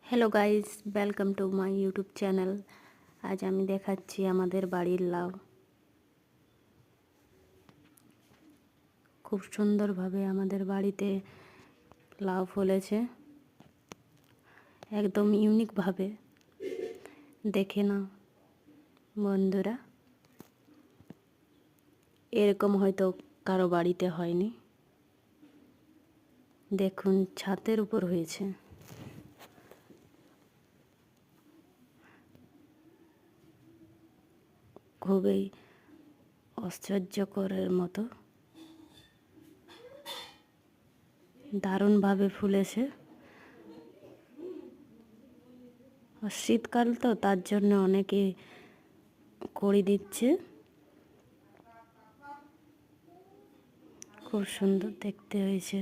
Hello guys, welcome to my YouTube channel. আজ আমি দেখাচ্ছি আমাদের বাড়ির লাউ। খুব সুন্দরভাবে আমাদের বাড়িতে লাউ ফলেছে, একদম ইউনিকভাবে। দেখে নাও বন্ধুরা, এরকম হয়তো কারো বাড়িতে হয়নি। দেখুন, ছাদের উপর হয়েছে। খুবই আশ্চর্যকরের মতো দারুণভাবে ফুলেছে। আর শীতকাল তো, তার জন্য অনেকে কড়ি দিচ্ছে। খুব সুন্দর দেখতে হয়েছে।